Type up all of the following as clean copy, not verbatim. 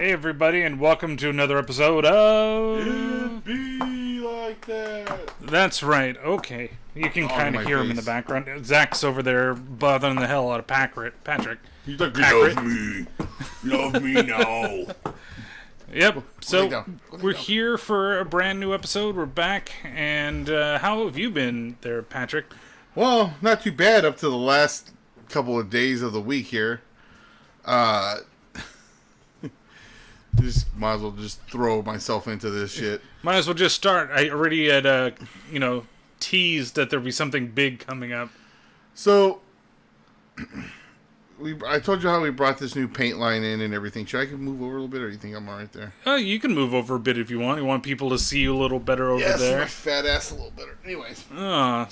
Hey everybody, and welcome to another episode of... It be like that. That's right, okay. You can kind of hear him in the background. Zach's over there bothering the hell out of Patrick. He's like, love me. Love me now. Yep, so we're here for a brand new episode. We're back, and how have you been there, Patrick? Well, not too bad up to the last couple of days of the week here. Just might as well just throw myself into this shit. Might as well just start. I already had, teased that there'd be something big coming up. So, I told you how we brought this new paint line in and everything. Should I move over a little bit, or do you think I'm all right there? You can move over a bit if you want. You want people to see you a little better over there? Yeah, my fat ass a little better. Anyways.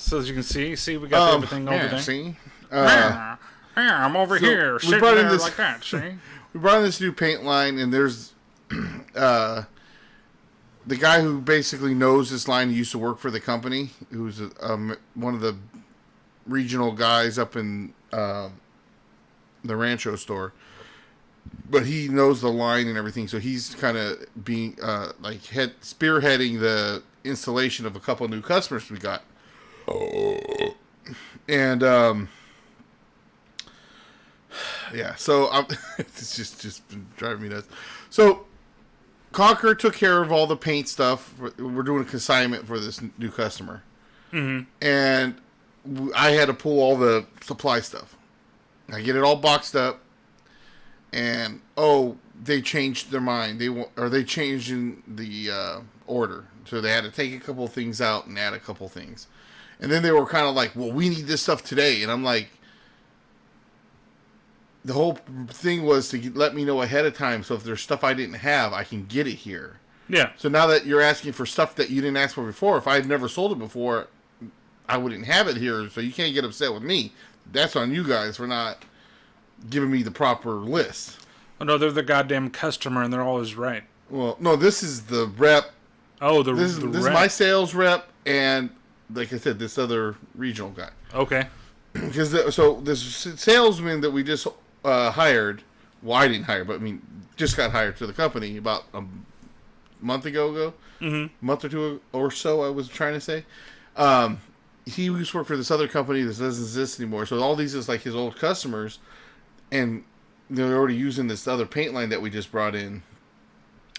So as you can see we got everything over there. See? I'm over here, sitting there like that, see? We brought in this new paint line, and there's the guy who basically knows this line. He used to work for the company, who's one of the regional guys up in the Rancho store. But he knows the line and everything, so he's kind of being spearheading the installation of a couple of new customers we got. And yeah, so it's just been driving me nuts. So Conquer took care of all the paint stuff. We're doing a consignment for this new customer. Mm-hmm. And I had to pull all the supply stuff. I get it all boxed up, and they changed their mind. They changed in the order, so they had to take a couple of things out and add a couple of things. And then they were kind of like, "Well, we need this stuff today," and I'm like, the whole thing was to let me know ahead of time, so if there's stuff I didn't have, I can get it here. Yeah. So now that you're asking for stuff that you didn't ask for before, if I'd never sold it before, I wouldn't have it here, so you can't get upset with me. That's on you guys for not giving me the proper list. Oh, no, they're the goddamn customer, and they're always right. Well, no, this is the rep. Oh, this is my sales rep, and like I said, this other regional guy. Okay. Because this salesman that we just hired, well, I didn't hire, but just got hired to the company about a month ago. Mm-hmm. Month or two or so, I was trying to say. He used to work for this other company that doesn't exist anymore. So all these is like his old customers, and they're already using this other paint line that we just brought in.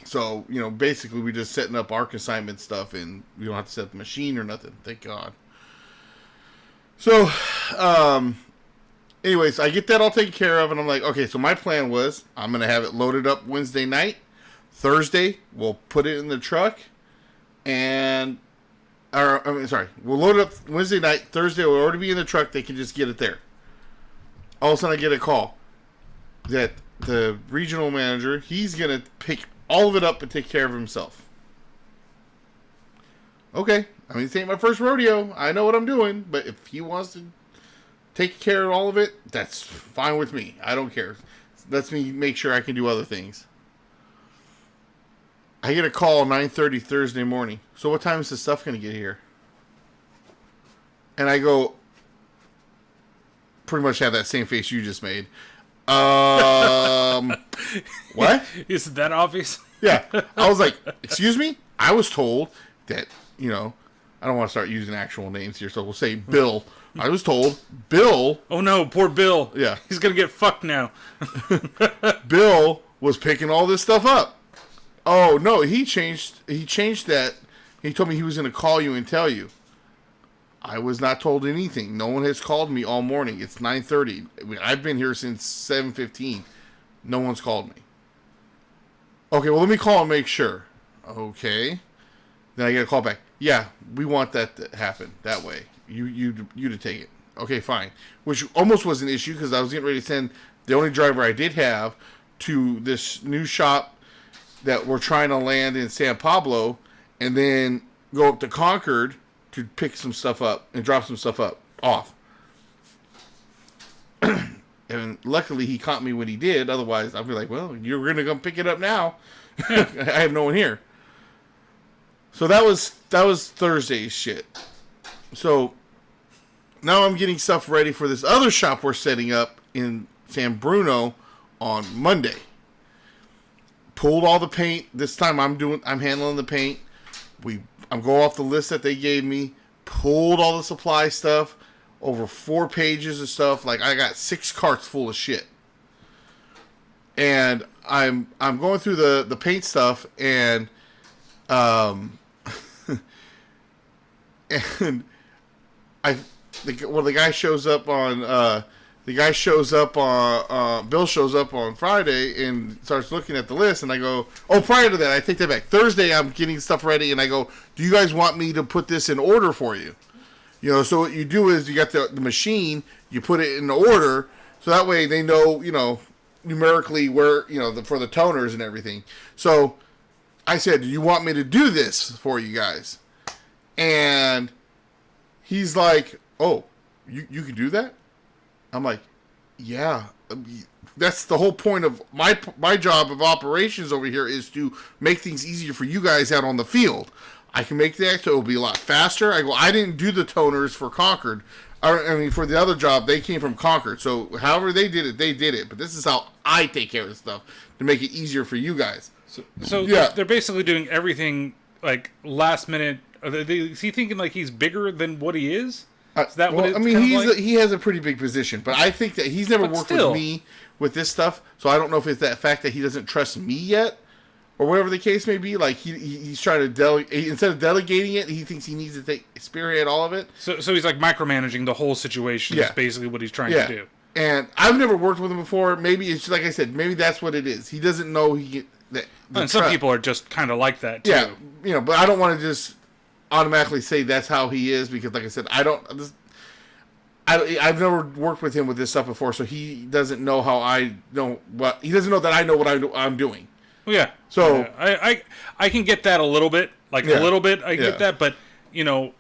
So, basically we're just setting up our consignment stuff, and we don't have to set up the machine or nothing. Thank God. So, anyways, I get that all taken care of, and I'm like, okay, so my plan was I'm going to have it loaded up Wednesday night. Thursday, we'll put it in the truck, we'll load it up Wednesday night. Thursday, will already be in the truck. They can just get it there. All of a sudden, I get a call that the regional manager, he's going to pick all of it up and take care of himself. Okay. This ain't my first rodeo. I know what I'm doing, but if he wants to take care of all of it, that's fine with me. I don't care. Lets me make sure I can do other things. I get a call 9:30 Thursday morning. So what time is this stuff going to get here? And I go, pretty much have that same face you just made. What? Is that obvious? Yeah. I was like, excuse me? I was told that, I don't want to start using actual names here, so we'll say Bill. I was told Bill. Oh no, poor Bill. Yeah. He's going to get fucked now. Bill was picking all this stuff up. Oh no, he changed that. He told me he was going to call you and tell you. I was not told anything. No one has called me all morning. It's 9:30. I've been here since 7:15. No one's called me. Okay, well, let me call and make sure. Okay. Then I get a call back. Yeah, we want that to happen that way. You to take it. Okay, fine. Which almost was an issue because I was getting ready to send the only driver I did have to this new shop that we're trying to land in San Pablo, and then go up to Concord to pick some stuff up and drop some stuff off. And luckily he caught me when he did. Otherwise, I'd be like, well, you're going to come pick it up now. I have no one here. So that was Thursday's shit. So now I'm getting stuff ready for this other shop we're setting up in San Bruno on Monday. pulled all the paint. This time I'm handling the paint. I'm going off the list that they gave me. Pulled all the supply stuff, over 4 pages of stuff. Like, I got 6 carts full of shit. And I'm going through the paint stuff, and and the guy shows up on Bill shows up on Friday and starts looking at the list, and I go, oh, prior to that, I take that back. Thursday, I'm getting stuff ready, and I go, do you guys want me to put this in order for you? You know, so what you do is you got the machine, you put it in order, so that way they know, you know, numerically where, you know, for the toners and everything. So I said, do you want me to do this for you guys? And he's like, oh, you can do that? I'm like, yeah. That's the whole point of my job of operations over here, is to make things easier for you guys out on the field. I can make that so it'll be a lot faster. I go, I didn't do the toners for Concord. I mean, for the other job, they came from Concord. So however they did it, they did it. But this is how I take care of the stuff to make it easier for you guys. So yeah, they're basically doing everything like last minute. Is he thinking like he's bigger than what he is? Is that what it's kind of like? He has a pretty big position, but I think that he's never worked with me with this stuff, so I don't know if it's that fact that he doesn't trust me yet, or whatever the case may be. Like he's trying to delegate, instead of delegating it, he thinks he needs to spearhead all of it. So he's like micromanaging the whole situation. Yeah. Is basically what he's trying to do. And I've never worked with him before. Maybe it's like I said. Maybe that's what it is. He doesn't know and some people are just kind of like that too. Yeah, you know. But I don't want to just automatically say that's how he is, because like I said, I've never worked with him with this stuff before, so he doesn't know how I know what he doesn't know that I know what I'm doing. Well, yeah. So I can get that a little bit, a little bit. I get that, but you know,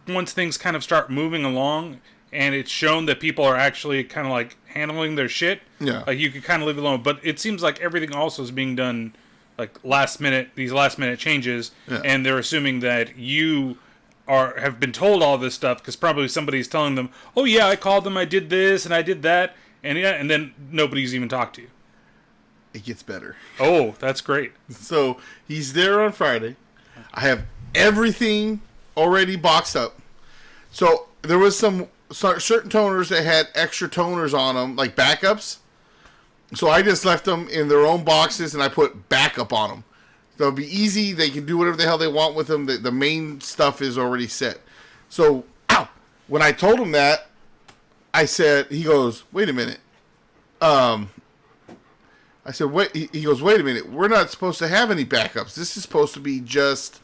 once things kind of start moving along, and it's shown that people are actually kind of like handling their shit, like you can kind of leave it alone. But it seems like everything also is being done like these last minute changes, and they're assuming that you have been told all this stuff because probably somebody's telling them, oh yeah, I called them, I did this and I did that, and then nobody's even talked to you. It gets better. Oh, that's great. So he's there on Friday. I have everything already boxed up. So there was some certain toners that had extra toners on them, like backups. So I just left them in their own boxes, and I put backup on them. So it'll be easy. They can do whatever the hell they want with them. The main stuff is already set. So when I told him that, I said, he goes, wait a minute. I said, wait. He goes, wait a minute. We're not supposed to have any backups. This is supposed to be just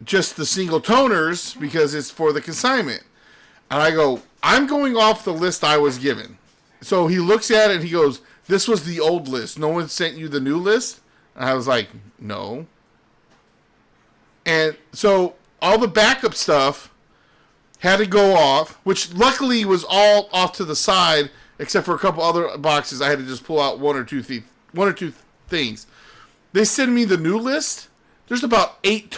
the single toners because it's for the consignment. And I go, I'm going off the list I was given. So he looks at it and he goes, this was the old list. No one sent you the new list? And I was like, no. And so all the backup stuff had to go off, which luckily was all off to the side, except for a couple other boxes. I had to just pull out one or two things. They send me the new list. There's about 12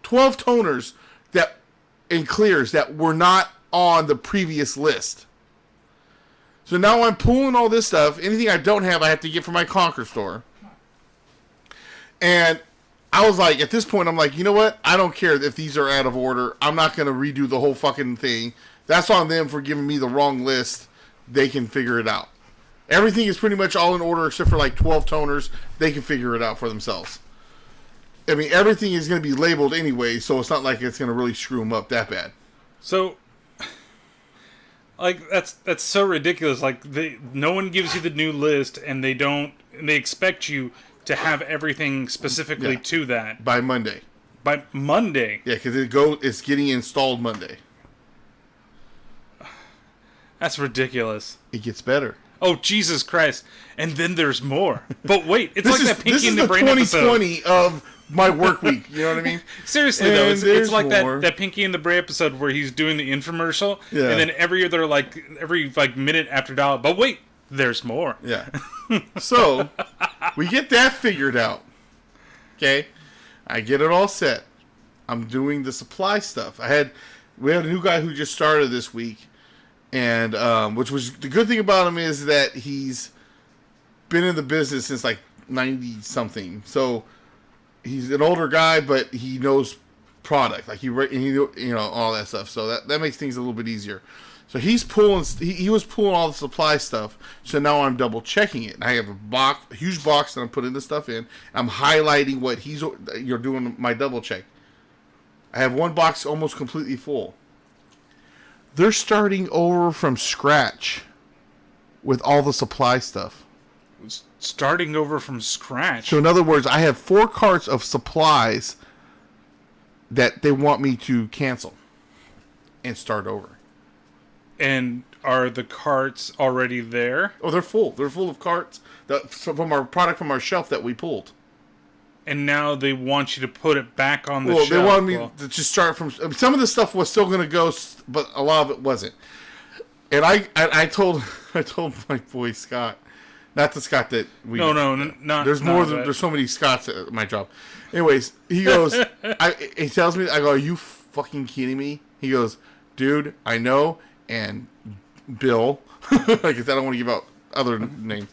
toners that in clears that were not on the previous list. So now I'm pulling all this stuff. Anything I don't have, I have to get from my Conquer store. And I was like, at this point, I'm like, you know what? I don't care if these are out of order. I'm not going to redo the whole fucking thing. That's on them for giving me the wrong list. They can figure it out. Everything is pretty much all in order except for like 12 toners. They can figure it out for themselves. I mean, everything is going to be labeled anyway, so it's not like it's going to really screw them up that bad. So, like, that's so ridiculous. Like, no one gives you the new list, and they expect you to have everything specifically to that by Monday. By Monday, yeah, because it's getting installed Monday. That's ridiculous. It gets better. Oh, Jesus Christ! And then there's more. But wait, it's like that Pinky and the Brain episode. This is the 2020 of my work week. You know what I mean? Seriously though, it's like that Pinky and the Brain episode where he's doing the infomercial, and then every minute after dial. But wait, there's more. Yeah. So we get that figured out. Okay, I get it all set. I'm doing the supply stuff. We had a new guy who just started this week. And which was the good thing about him is that he's been in the business since like 90 something. So he's an older guy, but he knows product, like he all that stuff. So that makes things a little bit easier. So he's pulling. He was pulling all the supply stuff. So now I'm double checking it. And I have a huge box that I'm putting this stuff in. I'm highlighting what you're doing my double check. I have one box almost completely full. They're starting over from scratch with all the supply stuff. Starting over from scratch. So in other words, I have 4 carts of supplies that they want me to cancel and start over. And are the carts already there? Oh, they're full. They're full of carts from our product from our shelf that we pulled. And now they want you to put it back on the shelf. They wanted me to just start from... Some of the stuff was still going to go, but a lot of it wasn't. And I told my boy Scott, not the Scott that we... No, not... There's more than... There's so many Scotts at my job. Anyways, he goes... he tells me, I go, are you fucking kidding me? He goes, dude, I know... And Bill, like I said, I don't want to give out other names,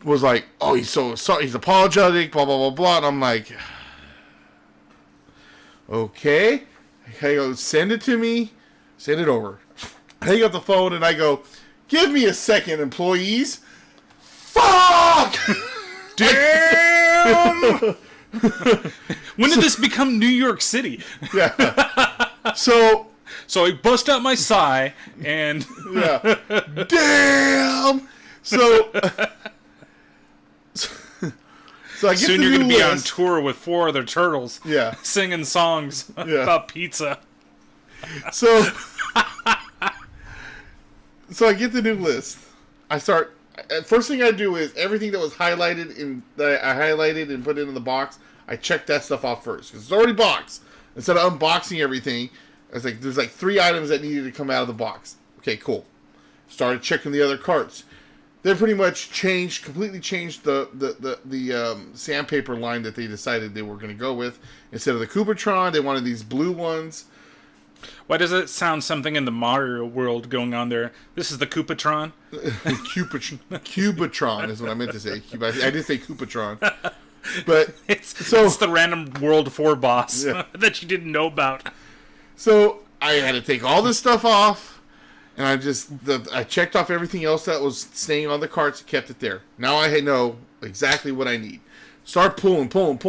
was like, oh, he's so sorry, he's apologetic, blah, blah, blah, blah. And I'm like, okay. I go, send it to me, send it over. I hang up the phone and I go, give me a second, employees. Fuck! Damn! When did this become New York City? Yeah. So I bust out my sigh and... Yeah. Damn! So I get soon you're going to be on tour with 4 other turtles. Yeah. Singing songs about pizza. So I get the new list. I start... First thing I do is everything that was highlighted that I highlighted and put into the box, I check that stuff off first. Because it's already boxed. Instead of unboxing everything... I was like, there's like 3 items that needed to come out of the box. Okay, cool. Started checking the other carts. They pretty much completely changed the sandpaper line that they decided they were going to go with. Instead of the Cubitron, they wanted these blue ones. Why does it sound something in the Mario world going on there? This is the Cubitron? Cubitron is what I meant to say. I did say Cubitron. But it's the random World 4 boss that you didn't know about. So I had to take all this stuff off, and I checked off everything else that was staying on the carts and kept it there. Now I know exactly what I need. Start pulling. And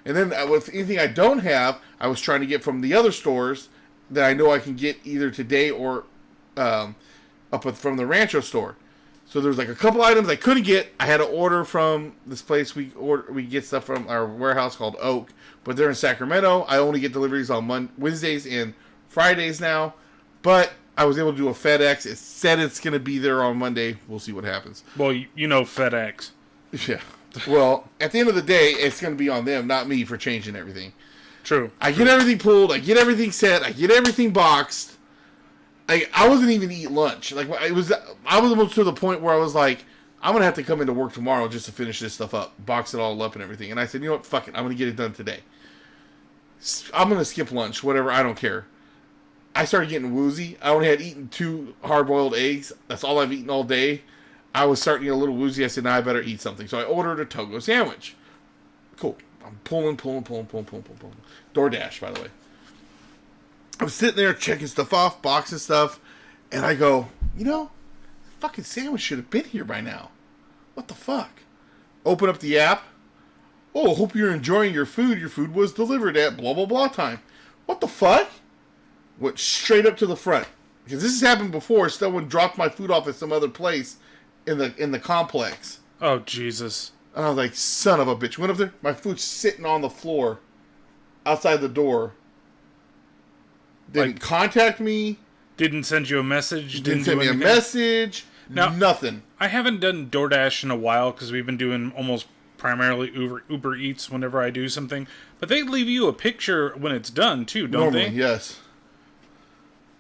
then with anything I don't have, I was trying to get from the other stores that I know I can get either today or from the Rancho store. So there's like a couple items I couldn't get. I had to order from this place we get stuff from our warehouse called Oak, but they're in Sacramento. I only get deliveries on Wednesdays and Fridays now, but I was able to do a FedEx. It said it's going to be there on Monday. We'll see what happens. Well, you know FedEx. Yeah. Well, at the end of the day, it's going to be on them, not me, for changing everything. True. I get everything pulled. I get everything set. I get everything boxed. I wasn't even eating lunch. I was almost to the point where I was like, I'm gonna have to come into work tomorrow just to finish this stuff up, box it all up and everything. And I said, you know what, fuck it, I'm gonna get it done today. I'm gonna skip lunch, whatever. I don't care. I started getting woozy. I only had eaten 2 hard-boiled eggs. That's all I've eaten all day. I was starting to get a little woozy. I said, now I better eat something. So I ordered a Togo sandwich. Cool. I'm pulling. DoorDash, by the way. I'm sitting there checking stuff off, boxing stuff, and I go, the fucking sandwich should have been here by now. What the fuck? Open up the app. Oh, hope you're enjoying your food. Your food was delivered at blah, blah, blah time. What the fuck? Went straight up to the front. Because this has happened before. Someone dropped my food off at some other place in the complex. Oh, Jesus. And I was like, son of a bitch. Went up there. My food's sitting on the floor outside the door. Didn't contact me. Didn't send you a message. Didn't send me a message. No, nothing. I haven't done DoorDash in a while because we've been doing almost primarily Uber Eats whenever I do something. But they leave you a picture when it's done too, don't Normally, they? Yes.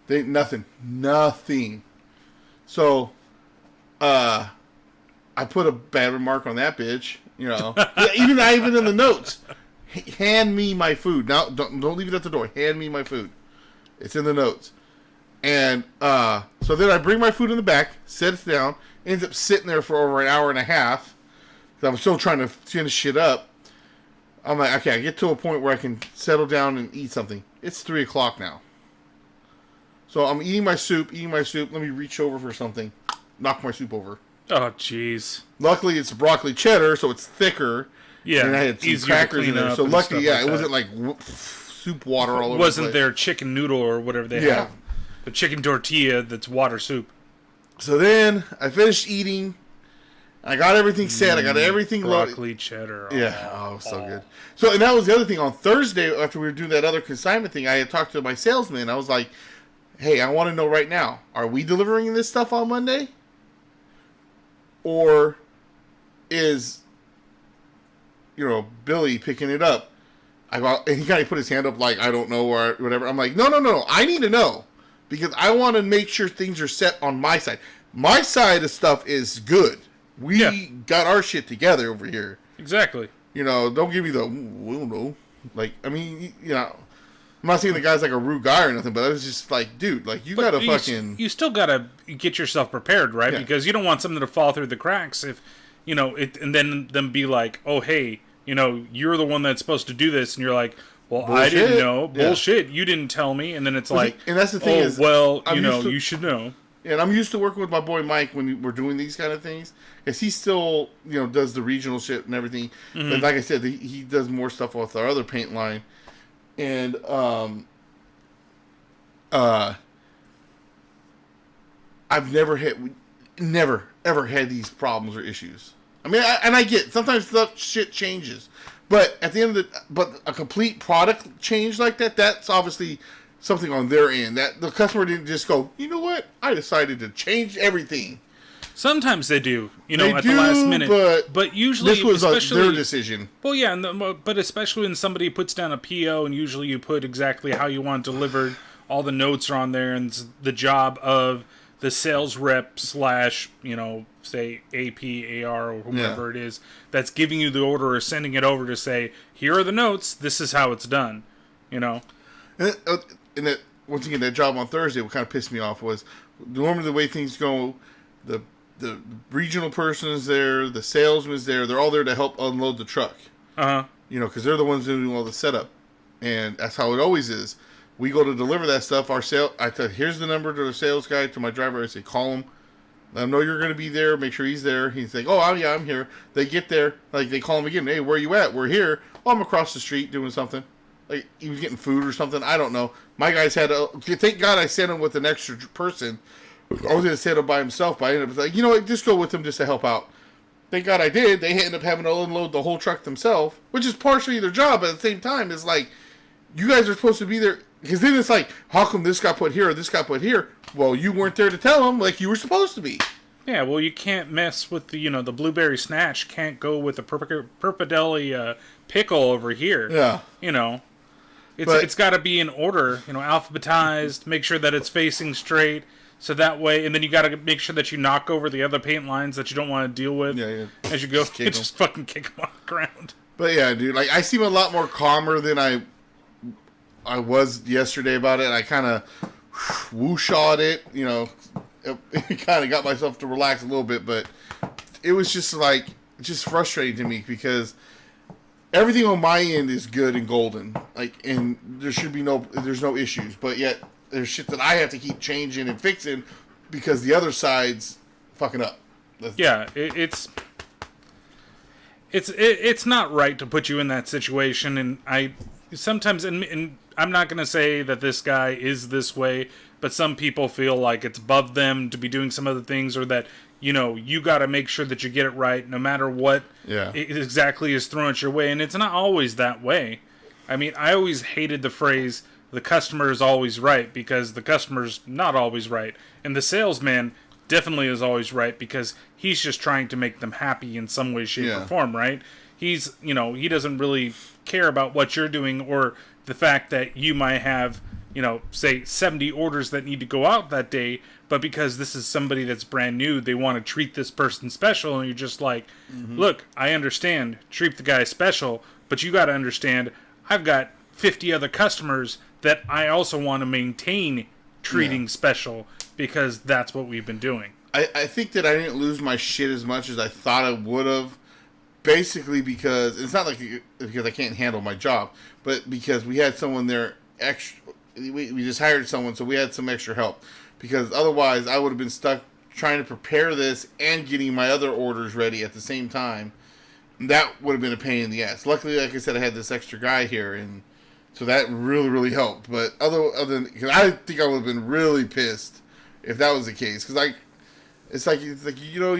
Nothing. So, I put a bad remark on that bitch. Even in the notes. Hand me my food. Now, don't leave it at the door. Hand me my food. It's in the notes. And so then I bring my food in the back, set it down, ends up sitting there for over an hour and a half. I'm still trying to finish shit up. I'm like, okay, I get to a point where I can settle down and eat something. It's 3 o'clock now. So I'm eating my soup. Let me reach over for something. Knock my soup over. Oh, jeez. Luckily, it's broccoli cheddar, so it's thicker. Yeah, and I had some crackers in there. So luckily, it wasn't like soup water all over the place. Wasn't there chicken noodle or whatever they have. The chicken tortilla that's water soup. So then I finished eating. I got everything set. I got everything loaded. Broccoli cheddar. So good. So, and that was the other thing. On Thursday, after we were doing that other consignment thing, I had talked to my salesman. I was like, hey, I want to know right now, are we delivering this stuff on Monday? Or is, Billy picking it up? And he kind of put his hand up like, I don't know, or whatever. I'm like, no. I need to know. Because I want to make sure things are set on my side. My side of stuff is good. We got our shit together over here. Exactly. Don't give me the, we'll know. Like, I mean, I'm not saying the guy's like a rude guy or nothing, but I was just like, dude, like, you gotta fucking... You still gotta get yourself prepared, right? Yeah. Because you don't want something to fall through the cracks if, and then them be like, oh, hey, you're the one that's supposed to do this, and you're like, well, bullshit. I didn't know. Bullshit, you didn't tell me. And then it's like, and that's the thing you should know. And I'm used to working with my boy Mike when we're doing these kind of things. Because he still, does the regional shit and everything. Mm-hmm. But like I said, he does more stuff with our other paint line. And, I've never ever had these problems or issues. I mean, I get, sometimes shit changes. But at the end of but a complete product change like that, that's obviously something on their end. That the customer didn't just go, you know what? I decided to change everything. Sometimes they do, at the last minute. But usually, this was their decision. Well, yeah, but especially when somebody puts down a PO, and usually you put exactly how you want it delivered. All the notes are on there, and it's the job of the sales rep / say AP, AR, or whoever it is that's giving you the order or sending it over to say, here are the notes. This is how it's done. And that, once again, that job on Thursday, what kind of pissed me off was normally the way things go, the regional person is there, the salesman's there, they're all there to help unload the truck. Because they're the ones doing all the setup, and that's how it always is. We go to deliver that stuff. I tell, here's the number to the sales guy, to my driver. I say, call him. Let him know you're going to be there. Make sure he's there. He's like, oh, yeah, I'm here. They get there. Like, they call him again. Hey, where you at? We're here. Oh, I'm across the street doing something. Like, he was getting food or something. I don't know. My guys had thank God I sent him with an extra person. I was going to set him by himself, but I ended up like, just go with him just to help out. Thank God I did. They ended up having to unload the whole truck themselves, which is partially their job, but at the same time, it's like, you guys are supposed to be there. Because then it's like, how come this got put here or this got put here? Well, you weren't there to tell them like you were supposed to be. Yeah, well, you can't mess with the, the blueberry snatch. Can't go with the purpadeli pickle over here. Yeah. It's got to be in order, alphabetized, make sure that it's facing straight. So that way, and then you got to make sure that you knock over the other paint lines that you don't want to deal with as you go. Just fucking kick them on the ground. But yeah, dude, like I seem a lot more calmer than I was yesterday about it. I kind of whooshed it, it kind of got myself to relax a little bit, but it was just frustrating to me because everything on my end is good and golden, and there's no issues, but yet there's shit that I have to keep changing and fixing because the other side's fucking up. It's not right to put you in that situation, and I sometimes, and I'm not going to say that this guy is this way, but some people feel like it's above them to be doing some other things, or that, you got to make sure that you get it right no matter what exactly is thrown at your way, and it's not always that way. I mean, I always hated the phrase, the customer is always right, because the customer's not always right, and the salesman definitely is always right, because he's just trying to make them happy in some way, shape, or form, right? He's, he doesn't really care about what you're doing, or the fact that you might have, say 70 orders that need to go out that day, but because this is somebody that's brand new, they want to treat this person special, and you're just like, look, I understand, treat the guy special, but you got to understand, I've got 50 other customers that I also want to maintain treating special, because that's what we've been doing. I think that I didn't lose my shit as much as I thought I would have basically because it's not like because I can't handle my job, but because we had someone there extra. We just hired someone, so we had some extra help. Because otherwise, I would have been stuck trying to prepare this and getting my other orders ready at the same time. That would have been a pain in the ass. Luckily, like I said, I had this extra guy here, and so that really, really helped. But other than, because I think I would have been really pissed if that was the case. Because it's like you know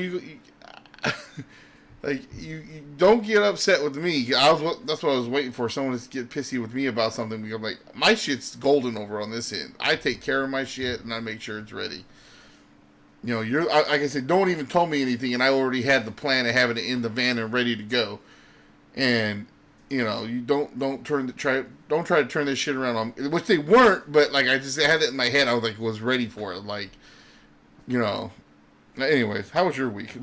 like you don't get upset with me. That's what I was waiting for. Someone to get pissy with me about something. Because I'm like, my shit's golden over on this end. I take care of my shit and I make sure it's ready. You know, like I said, no one even told me anything, and I already had the plan of having it in the van and ready to go. And you know, you don't try to turn this shit around on me, which they weren't. But like I had it in my head. I was ready for it. Like, you know. Anyways, how was your week?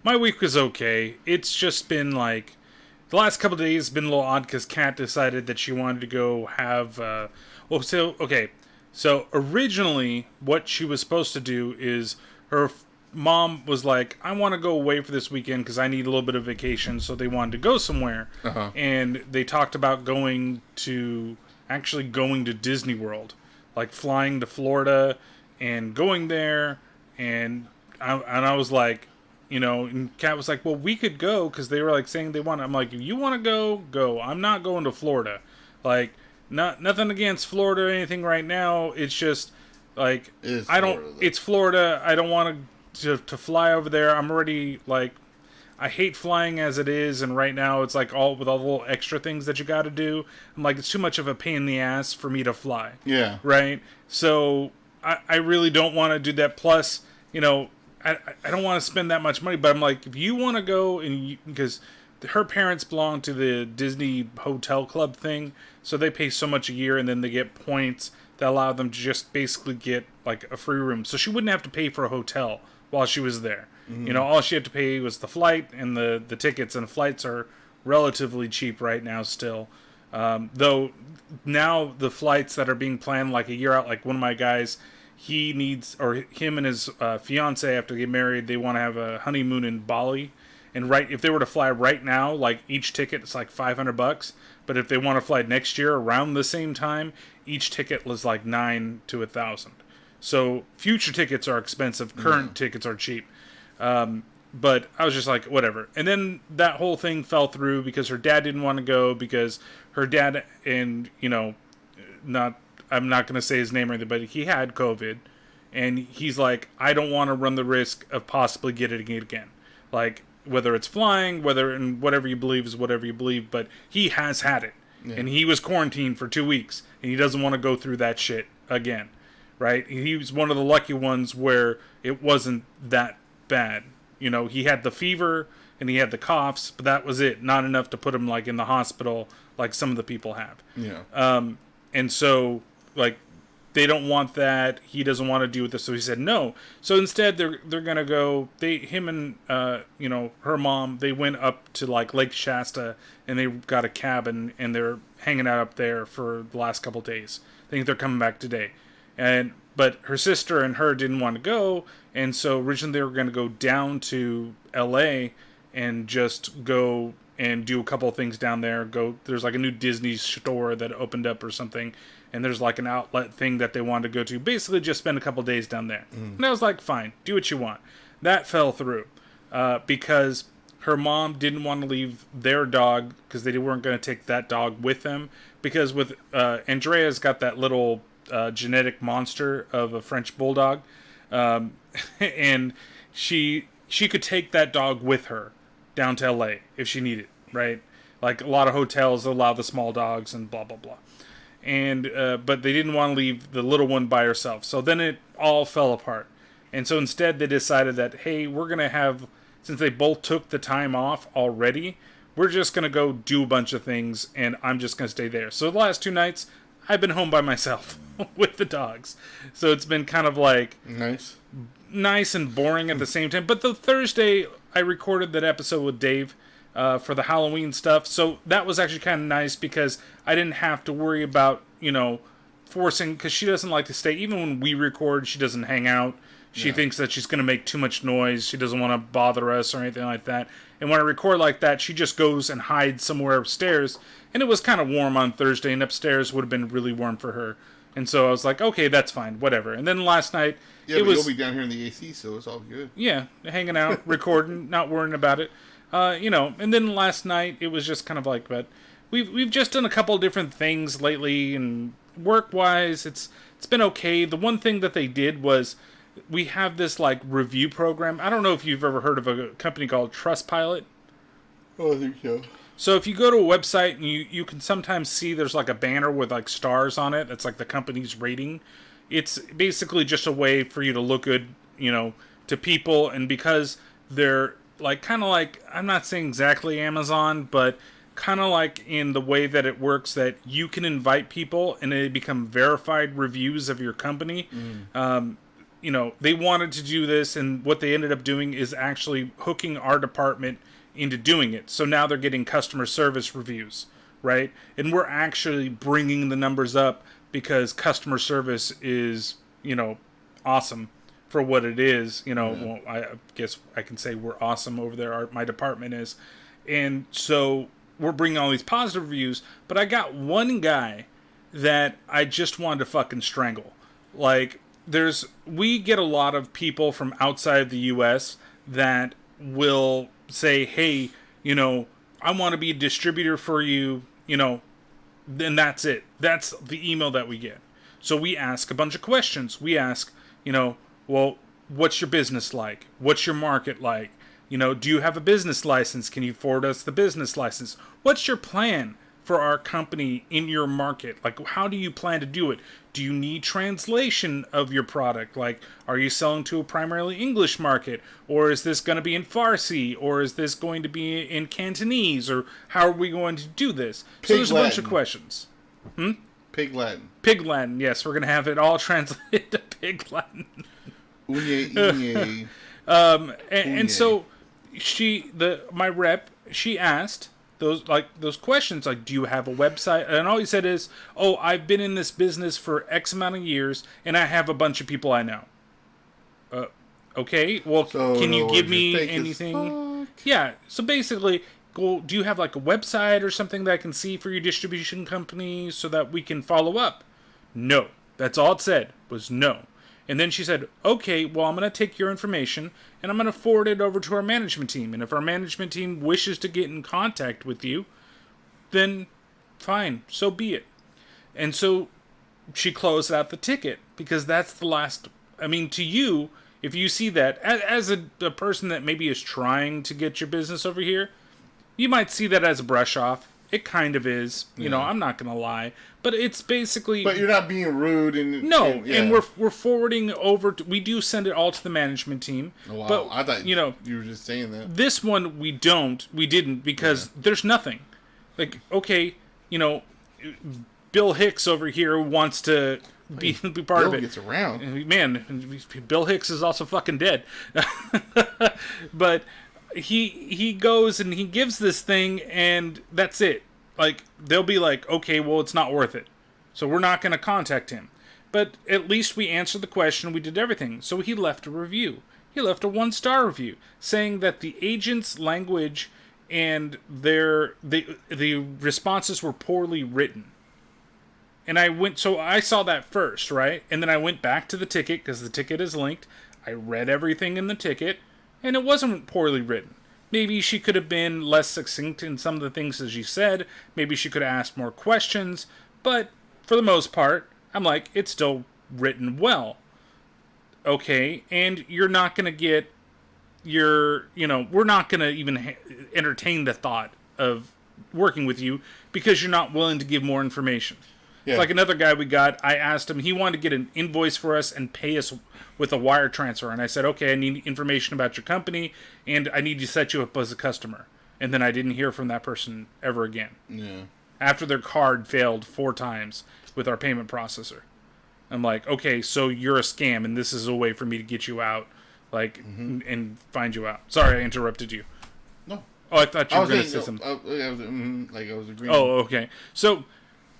My week was okay. It's just been like the last couple of days have been a little odd because Kat decided that she wanted to go have. So originally, what she was supposed to do is her mom was like, "I want to go away for this weekend because I need a little bit of vacation." So they wanted to go somewhere, and they talked about going to Disney World, like flying to Florida and going there. And I was like, you know, and Kat was like, well, we could go because they were like saying they want. I'm like, if you want to go, go. I'm not going to Florida. Like, nothing against Florida or anything right now. It's just like it's Florida. I don't want to fly over there. I'm already like, I hate flying as it is, and right now it's like all the little extra things that you got to do. I'm like, it's too much of a pain in the ass for me to fly. Yeah. Right. So I really don't want to do that. Plus, you know, I don't want to spend that much money, but I'm like, if you want to go, because her parents belong to the Disney Hotel Club thing, so they pay so much a year, and then they get points that allow them to just basically get like a free room. So she wouldn't have to pay for a hotel while she was there. Mm-hmm. You know, all she had to pay was the flight and the tickets, and flights are relatively cheap right now still. Though now the flights that are being planned like a year out, like one of my guys, him and his fiance, after they get married, they want to have a honeymoon in Bali. And if they were to fly right now, like each ticket is like $500. But if they want to fly next year around the same time, each ticket was like $900 to $1,000. So future tickets are expensive. Current tickets are cheap. But I was just like, whatever. And then that whole thing fell through because her dad didn't want to go because her dad, and you know, I'm not going to say his name or anything, but he had COVID. And he's like, I don't want to run the risk of possibly getting it again. Like, whether it's flying, and whatever you believe is whatever you believe, but he has had it. Yeah. And he was quarantined for 2 weeks, and he doesn't want to go through that shit again. Right? He was one of the lucky ones where it wasn't that bad. You know, he had the fever and he had the coughs, but that was it. Not enough to put him like in the hospital like some of the people have. Yeah. And so like they don't want that. He doesn't want to do with this, so he said no. So instead, they're gonna go. Him and her mom, they went up to like Lake Shasta, and they got a cabin, and they're hanging out up there for the last couple days. I think they're coming back today, but her sister and her didn't want to go, and so originally they were gonna go down to L.A. and just go and do a couple of things down there. There's like a new Disney store that opened up or something. And there's like an outlet thing that they wanted to go to. Basically just spend a couple days down there. And I was like, fine, do what you want. That fell through. Because her mom didn't want to leave their dog, because they weren't going to take that dog with them. Because with Andrea's got that little genetic monster of a French bulldog. And she could take that dog with her down to LA if she needed, right? Like a lot of hotels allow the small dogs and blah, blah, blah. And but they didn't want to leave the little one by herself. So then it all fell apart. And so instead they decided that, hey, we're going to have, since they both took the time off already, we're just going to go do a bunch of things, and I'm just going to stay there. So the last 2 nights, I've been home by myself with the dogs. So it's been kind of like nice and boring at the same time. But the Thursday, I recorded that episode with Dave for the Halloween stuff. So that was actually kind of nice because I didn't have to worry about, forcing, because she doesn't like to stay. Even when we record, she doesn't hang out. She thinks that she's going to make too much noise. She doesn't want to bother us or anything like that. And when I record like that, she just goes and hides somewhere upstairs. And it was kind of warm on Thursday, and upstairs would have been really warm for her. And so I was like, okay, that's fine, whatever. And then last night, you'll be down here in the AC, so it's all good. Yeah, hanging out, recording, not worrying about it. And then last night, it was just kind of like, but we've just done a couple of different things lately, and work-wise, it's been okay. The one thing that they did was, we have this, like, review program. I don't know if you've ever heard of a company called Trustpilot. Oh, I think so. So if you go to a website, and you can sometimes see there's, like, a banner with, like, stars on it. That's, like, the company's rating. It's basically just a way for you to look good, to people. And because they're, like, kind of like, I'm not saying exactly Amazon, but kind of like in the way that it works, that you can invite people and they become verified reviews of your company. They wanted to do this, and what they ended up doing is actually hooking our department into doing it. So now they're getting customer service reviews, right? And we're actually bringing the numbers up because customer service is, awesome for what it is. Well, I guess I can say we're awesome over there. My department is. And so we're bringing all these positive reviews, but I got one guy that I just wanted to fucking strangle. Like, we get a lot of people from outside the U.S. that will say, hey, I want to be a distributor for you, then that's it. That's the email that we get. So we ask a bunch of questions. We ask, well, what's your business like? What's your market like? Do you have a business license? Can you forward us the business license? What's your plan for our company in your market? Like, how do you plan to do it? Do you need translation of your product? Like, are you selling to a primarily English market? Or is this going to be in Farsi? Or is this going to be in Cantonese? Or how are we going to do this? So there's a bunch of questions. Pig Latin. Pig Latin, yes. We're going to have it all translated to Pig Latin. Unye. And so my rep, she asked those questions, like, do you have a website? And all he said is, oh, I've been in this business for X amount of years, and I have a bunch of people I know. Okay, well, so can you give me anything? Yeah, so basically, do you have, like, a website or something that I can see for your distribution company so that we can follow up? No. That's all it said, was no. And then she said, okay, well, I'm going to take your information and I'm going to forward it over to our management team. And if our management team wishes to get in contact with you, then fine, so be it. And so she closed out the ticket, because that's the last. I mean, to you, if you see that, as a person that maybe is trying to get your business over here, you might see that as a brush off. It kind of is, I'm not going to lie. But it's basically... But you're not being rude and... No, and we're forwarding over... we do send it all to the management team. Oh, wow. But, I thought you were just saying that. This one, we didn't, because there's nothing. Like, okay, Bill Hicks over here wants to be part Bill of it. Gets around. Man, Bill Hicks is also fucking dead. But... He goes and he gives this thing, and that's it. Like, they'll be like, okay, well, it's not worth it, so we're not going to contact him. But at least we answered the question, we did everything. So he left a review. He left a 1-star review, saying that the agent's language and the responses were poorly written. And I saw that first, right? And then I went back to the ticket, because the ticket is linked. I read everything in the ticket. And it wasn't poorly written. Maybe she could have been less succinct in some of the things that she said. Maybe she could have asked more questions. But for the most part, I'm like, it's still written well. Okay, and you're not going to get we're not going to even entertain the thought of working with you because you're not willing to give more information. Yeah. It's like another guy we got, I asked him, he wanted to get an invoice for us and pay us with a wire transfer. And I said, okay, I need information about your company, and I need to set you up as a customer. And then I didn't hear from that person ever again. Yeah. After their card failed 4 times with our payment processor. I'm like, okay, so you're a scam, and this is a way for me to get you out, and find you out. Sorry, I interrupted you. No. Oh, I thought you were going to say something. I was agreeing. Oh, okay. So...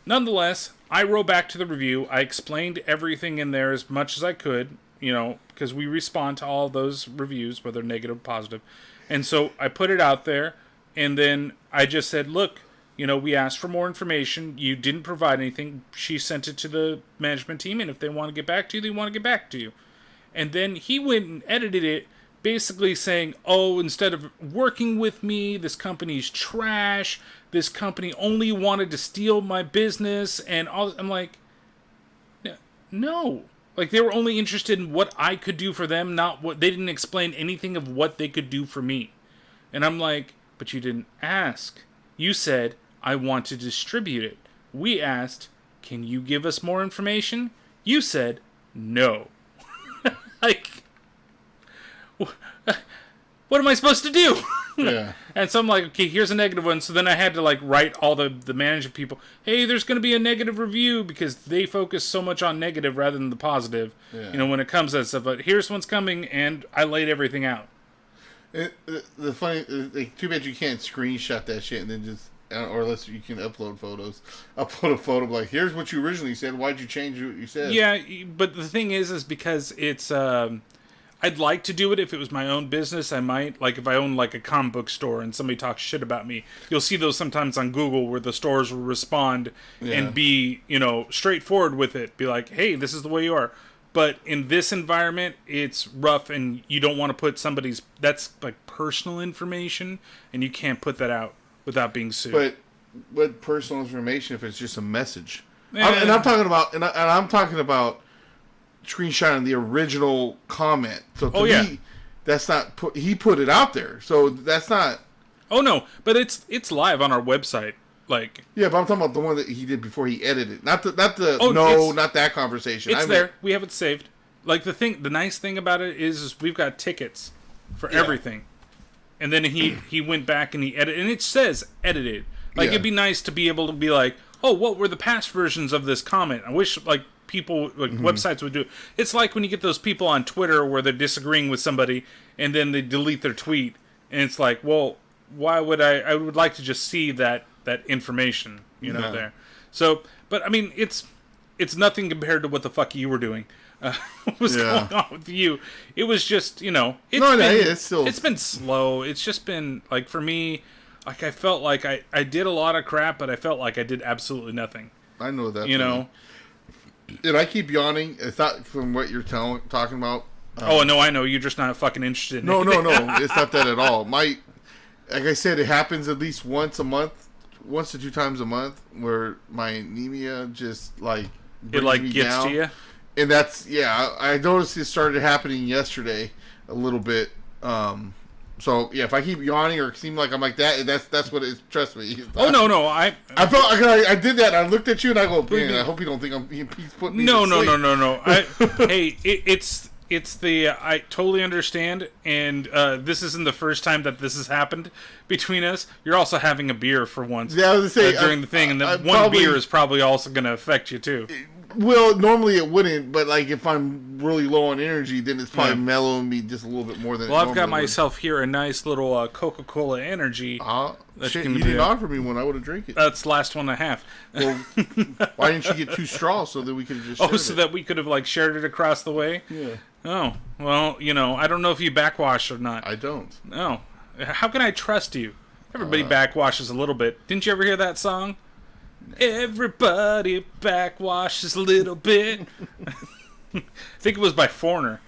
nonetheless, I wrote back to the review. I explained everything in there as much as I could. because we respond to all those reviews, whether negative or positive. And so I put it out there, and then I just said, look, we asked for more information. You didn't provide anything. She sent it to the management team, and if they want to get back to you, they want to get back to you. And then he went and edited it, basically saying, oh, instead of working with me, this company's trash. This company only wanted to steal my business, and all. I'm like, no. Like, they were only interested in what I could do for them, not what... They didn't explain anything of what they could do for me. And I'm like, but you didn't ask. You said, I want to distribute it. We asked, can you give us more information? You said, no. Like, what am I supposed to do? Yeah. And so I'm like, okay, here's a negative one. So then I had to like write all the management people, hey, there's going to be a negative review, because they focus so much on negative rather than the positive, when it comes to that stuff. But here's one's coming, and I laid everything out. The funny, too bad you can't screenshot that shit and then just, or unless you can upload photos. Upload a photo like, here's what you originally said. Why'd you change what you said? Yeah, but the thing is because it's, I'd like to do it if it was my own business. I might, like if I own like a comic book store and somebody talks shit about me. You'll see those sometimes on Google where the stores will respond and be, straightforward with it. Be like, hey, this is the way you are. But in this environment, it's rough, and you don't want to put somebody's, that's like personal information, and you can't put that out without being sued. But what personal information if it's just a message? I'm talking about screenshotting the original comment. So to me, that's not he put it out there. So that's not. Oh no, but it's live on our website. Like, yeah, but I'm talking about the one that he did before he edited. Not that conversation. It's there. We have it saved. Like the nice thing about it is we've got tickets for everything. And then he went back and he edited, and it says edited. Like it'd be nice to be able to be like, oh, what were the past versions of this comment? I wish like people like websites would do it. It's like when you get those people on Twitter where they're disagreeing with somebody and then they delete their tweet, and it's like, well, why would I would like to just see that information, there. So, but I mean, it's nothing compared to what the fuck you were doing. What was going on with you? It was just, it's been slow. It's just been like, for me, like I felt like I did a lot of crap, but I felt like I did absolutely nothing. I know that. And I keep yawning. It's not from what you're talking about. Oh no, I know you're just not fucking interested in No, it's not that at all. Like I said, it happens at least once to 2 times a month, where my anemia just like it like gets down. to you. And that's I noticed it started happening yesterday a little bit. So if I keep yawning or seem like I'm like that, that's what it is. Trust me. Oh no, I felt like I did that. And I looked at you and I go, man, I hope you don't think he's putting me to sleep. No. Hey, it's the I totally understand, and this isn't the first time that this has happened between us. You're also having a beer for once. Yeah, I was gonna say during the thing, and then one beer is probably also going to affect you too. Well, normally it wouldn't, but like if I'm really low on energy, then it's probably mellowing me just a little bit more than. Well, I've got myself here a nice little Coca-Cola Energy. Shit, you didn't offer me one. I would have drank it. That's the last one I have. Well, why didn't you get 2 straws so that we could have just? So that we could have like shared it across the way. Yeah. Oh well, I don't know if you backwash or not. I don't. No. How can I trust you? Everybody backwashes a little bit. Didn't you ever hear that song? Everybody backwashes a little bit. I think it was by Foreigner.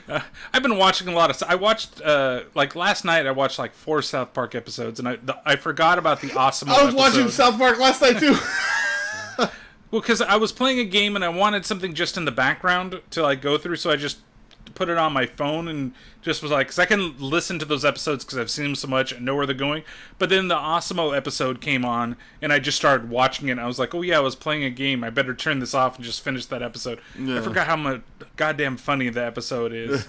I've been watching a lot of. I watched like last night. I watched like 4 South Park episodes, and I forgot about the awesome. I was watching South Park last night too. Well, because I was playing a game and I wanted something just in the background to like go through, so I just put it on my phone and just was like, because I can listen to those episodes because I've seen them so much and know where they're going. But then the Awesemo episode came on and I just started watching it and I was like, oh yeah, I was playing a game. I better turn this off and just finish that episode. Yeah. I forgot how much goddamn funny the episode is.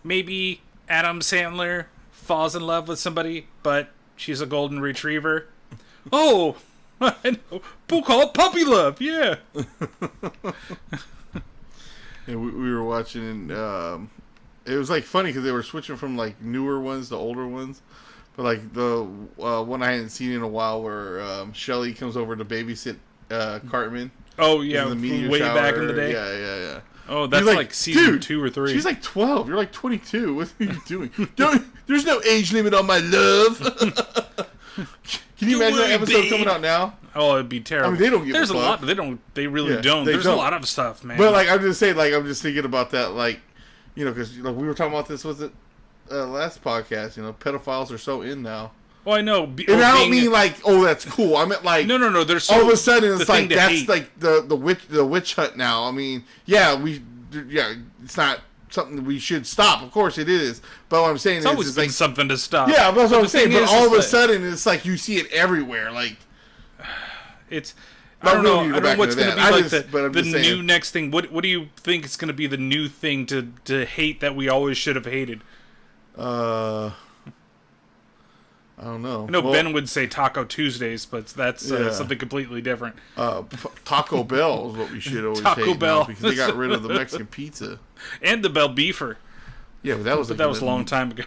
Maybe Adam Sandler falls in love with somebody, but she's a golden retriever. Oh, I know. We'll call it puppy love. Yeah. And we were watching, and it was like funny because they were switching from like newer ones to older ones. But like the one I hadn't seen in a while, where Shelly comes over to babysit Cartman. Oh yeah, from way shower. Back in the day. Yeah. Oh, that's like season 2 or 3. She's like 12. You're like 22. What are you doing? There's no age limit on my love. Can you imagine that episode coming out now? Oh, it'd be terrible. I mean, they don't give There's a fuck. a lot, but they really don't. There's a lot of stuff, man. But like, I'm just saying, like, I'm just thinking about that, like, you know, because we were talking about this, was it last podcast? You know, pedophiles are so in now. Well, I know. And I don't mean like, oh, that's cool. I meant like, no. There's all of a sudden it's like that's hate. like the witch hunt now. I mean, it's not something we should stop. Of course it is. But what I'm saying it's always been like something to stop. Yeah, that's what I'm saying. But all of a sudden it's like you see it everywhere. Like it's. I don't know what's going to be like the new saying. next thing. What do you think is going to be the new thing to hate that we always should have hated? I don't know. I know Ben would say Taco Tuesdays, but that's something completely different. Taco Bell is what we should always Taco hate Bell. now because they got rid of the Mexican pizza. And the Bell Beefer. Yeah, but that was a long time ago.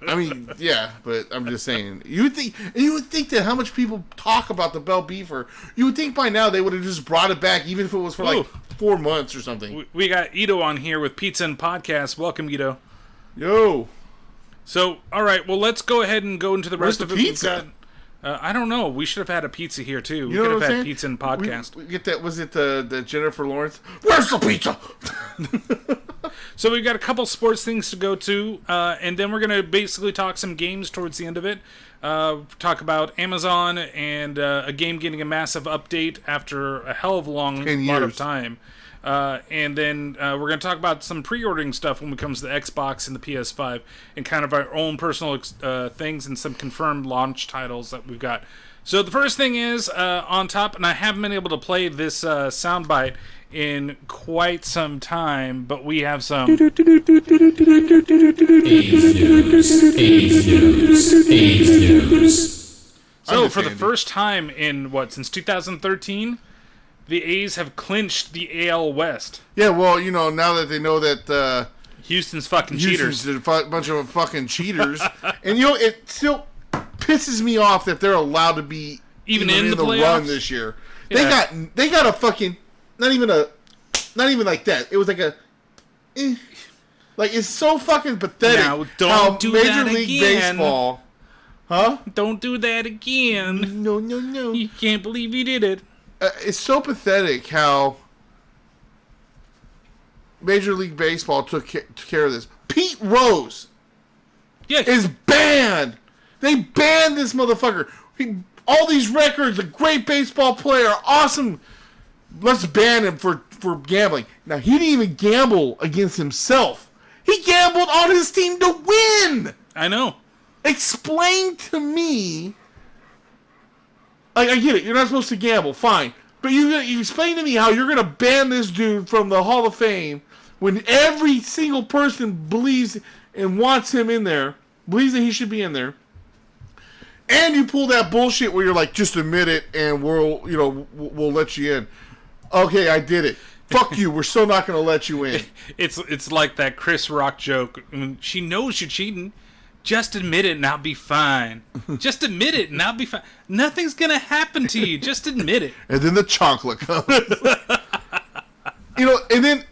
I mean, yeah, but I'm just saying. You would think that how much people talk about the Bell Beefer, you would think by now they would have just brought it back, even if it was for like 4 months or something. We got Ito on here with Pizza and Podcast. Welcome, Ito. Yo. So, all right, well, let's go ahead and go into the rest of it. Pizza? I don't know. We should have had a pizza here, too. We could have had pizza and podcast. We get that. Was it the Jennifer Lawrence? Where's the pizza? So we've got a couple sports things to go to, and then we're going to basically talk some games towards the end of it. Talk about Amazon and a game getting a massive update after a hell of a long lot of time. And then we're going to talk about some pre-ordering stuff when it comes to the Xbox and the PS5 and kind of our own personal things and some confirmed launch titles that we've got. So the first thing is on top, and I haven't been able to play this soundbite in quite some time, but we have some... So for the first time in, since 2013... the A's have clinched the AL West. Yeah, well, you know, now that they know that Houston's fucking cheaters, a bunch of fucking cheaters, and you know, it still pisses me off that they're allowed to be even in the run this year. Yeah. They got a fucking not even like that. It was like a like it's so fucking pathetic. Now don't do Major that League again. Baseball, huh? Don't do that again. No. You can't believe you did it. It's so pathetic how Major League Baseball took care of this. Pete Rose is banned. They banned this motherfucker. All these records, a great baseball player, awesome. Let's ban him for gambling. Now, he didn't even gamble against himself. He gambled on his team to win. I know. Explain to me... Like, I get it. You're not supposed to gamble. Fine. But you explain to me how you're going to ban this dude from the Hall of Fame when every single person believes and wants him in there, believes that he should be in there, and you pull that bullshit where you're like, just admit it and we'll let you in. Okay, I did it. Fuck you. We're still not going to let you in. It's like that Chris Rock joke. She knows you're cheating. Just admit it and I'll be fine. Just admit it and I'll be fine. Nothing's going to happen to you. Just admit it. And then the chocolate comes. You know, and then,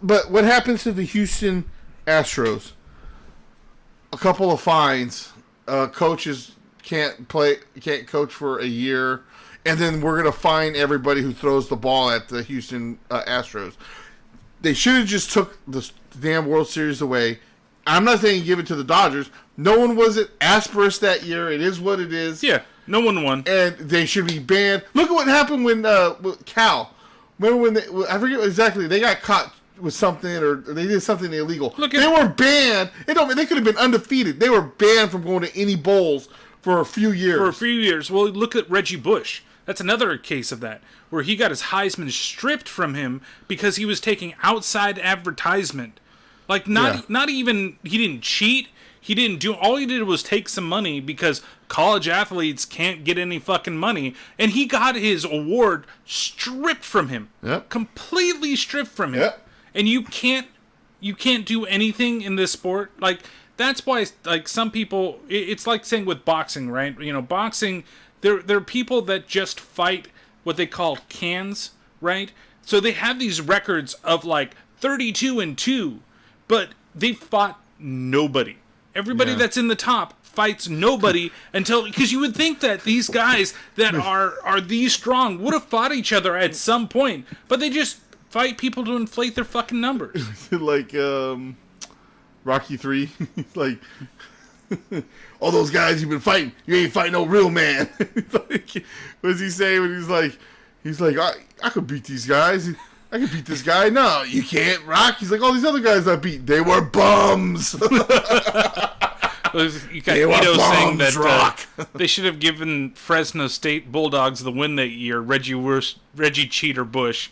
but what happens to the Houston Astros? A couple of fines. Coaches can't coach for a year. And then we're going to fine everybody who throws the ball at the Houston Astros. They should have just took the damn World Series away. I'm not saying give it to the Dodgers. No one was at Asperus that year. It is what it is. Yeah, no one won. And they should be banned. Look at what happened when with Cal. Remember when I forget exactly. They got caught with something or they did something illegal. They were banned. They could have been undefeated. They were banned from going to any bowls for a few years. Well, look at Reggie Bush. That's another case of that, where he got his Heisman stripped from him because he was taking outside advertisement. Like, not even, he didn't cheat, he didn't do, all he did was take some money because college athletes can't get any fucking money, and he got his award stripped from him. Yep. Completely stripped from him. Yep. And you can't do anything in this sport. Like, that's why, like, some people, it's like saying with boxing, right? You know, boxing, there are people that just fight what they call cans, right? So they have these records of like 32-2, but they fought nobody. Everybody that's in the top fights nobody until, because you would think that these guys that are these strong would have fought each other at some point, but they just fight people to inflate their fucking numbers. Like Rocky 3, like all those guys you've been fighting, you ain't fighting no real man. Like, what does he say when he's like I could beat these guys. I can beat this guy. No, you can't, Rock. He's like, all these other guys I beat, they were bums. You got Ito saying that Rock. They should have given Fresno State Bulldogs the win that year. Reggie Cheater Bush.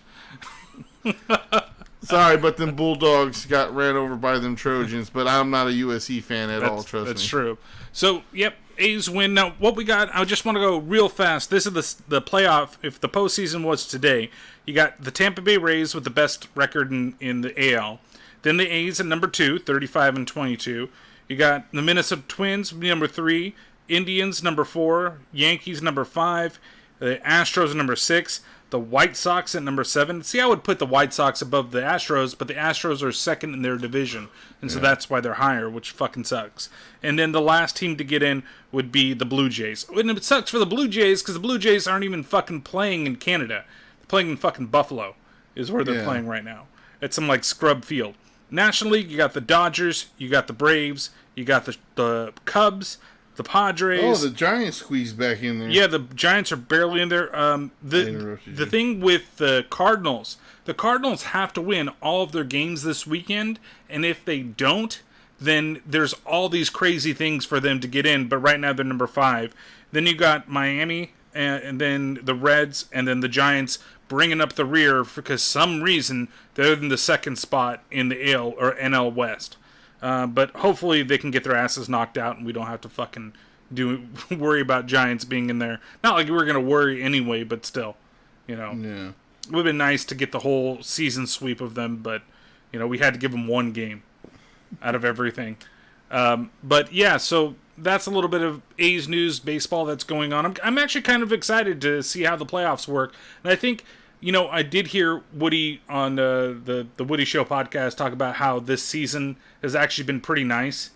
Sorry, but them Bulldogs got ran over by them Trojans. But I'm not a USC fan at all. Trust me. That's true. So, yep, A's win. Now, what we got? I just want to go real fast. This is the playoff. If the postseason was today, you got the Tampa Bay Rays with the best record in the AL. Then the A's at number 2, 35-22. You got the Minnesota Twins, number 3. Indians, number 4. Yankees, number 5. The Astros, number 6. The White Sox at number 7. See, I would put the White Sox above the Astros, but the Astros are second in their division. And so that's why they're higher, which fucking sucks. And then the last team to get in would be the Blue Jays. And it sucks for the Blue Jays because the Blue Jays aren't even fucking playing in Canada. They're playing in fucking Buffalo is where they're playing right now. At some, like, scrub field. National League, you got the Dodgers, you got the Braves, you got the Cubs, the Padres. Oh, the Giants squeezed back in there. Yeah, the Giants are barely in there. The thing with the Cardinals have to win all of their games this weekend, and if they don't, then there's all these crazy things for them to get in, but right now they're number 5. Then you got Miami, and then the Reds, and then the Giants bringing up the rear because some reason they're in the second spot in the AL or NL West. But hopefully they can get their asses knocked out and we don't have to fucking worry about Giants being in there. Not like we're going to worry anyway, but still, you know. Yeah. It would have been nice to get the whole season sweep of them, but, you know, we had to give them one game out of everything. But, yeah, so that's a little bit of A's news, baseball that's going on. I'm actually kind of excited to see how the playoffs work. And I think, you know, I did hear Woody on the Woody Show podcast talk about how this season has actually been pretty nice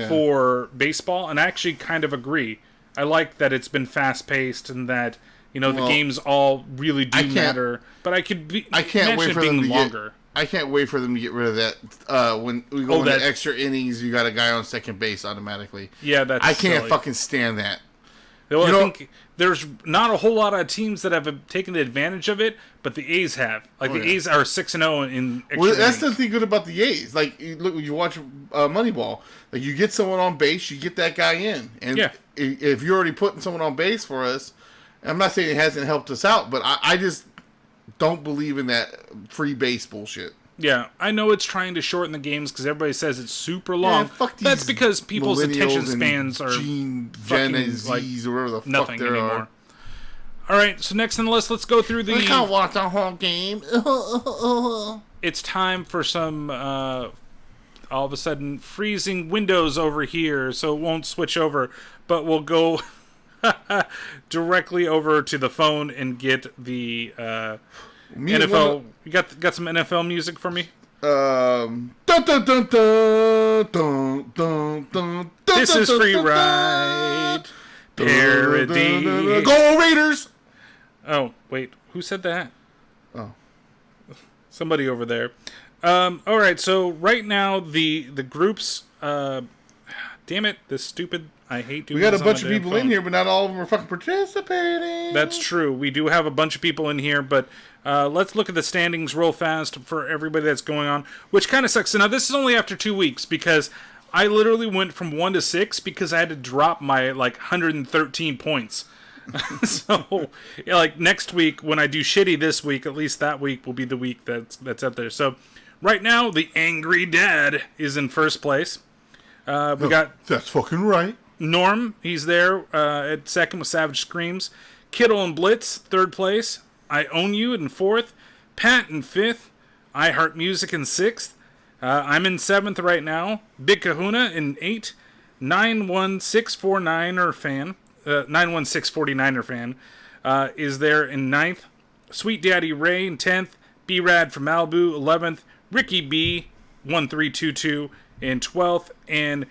for baseball, and I actually kind of agree. I like that it's been fast-paced and that, you know, the games all really do matter. But I can't wait for them to longer. I can't wait for them to get rid of that. When we go into extra innings, you got a guy on second base automatically. Yeah, I can't fucking stand that. Well, I think there's not a whole lot of teams that have taken advantage of it, but the A's have. Like, the A's are 6-0 in extra innings. That's the thing good about the A's. Like, look, when you watch Moneyball, like, you get someone on base, you get that guy in. And if you're already putting someone on base for us, I'm not saying it hasn't helped us out, but I just don't believe in that free base bullshit. Yeah, I know it's trying to shorten the games because everybody says it's super long. That's because people's attention spans are Gen Zs like or whatever the fuck there anymore. Are. All right, so next on the list, let's go through the... I can't watch the whole game. It's time for some, all of a sudden, freezing windows over here, so it won't switch over, but we'll go directly over to the phone and get the... NFL. You got some NFL music for me? Dun, dun, dun, dun, dun, dun, dun, this is Free Ride Parody. Go Raiders! Oh, wait. Who said that? Oh. Somebody over there. Alright, so right now the groups... damn it, this stupid... I hate doing We got a bunch of people in here, but not all of them are fucking participating. That's true. We do have a bunch of people in here, but let's look at the standings real fast for everybody that's going on, which kind of sucks. So now this is only after 2 weeks, because I literally went from 1 to 6 because I had to drop my, 113 points. So, like, next week, when I do shitty this week, at least that week will be the week that's up there. So, right now, the Angry Dad is in first place. That's fucking right. Norm, he's there at second with Savage Screams. Kittle and Blitz, third place. I Own You in fourth. Pat in fifth. I Heart Music in sixth. I'm in seventh right now. Big Kahuna in 8. 91649er fan. 91649er fan is there in ninth. Sweet Daddy Ray in 10th. B-Rad from Malibu, 11th. Ricky B, 1322 in 12th. And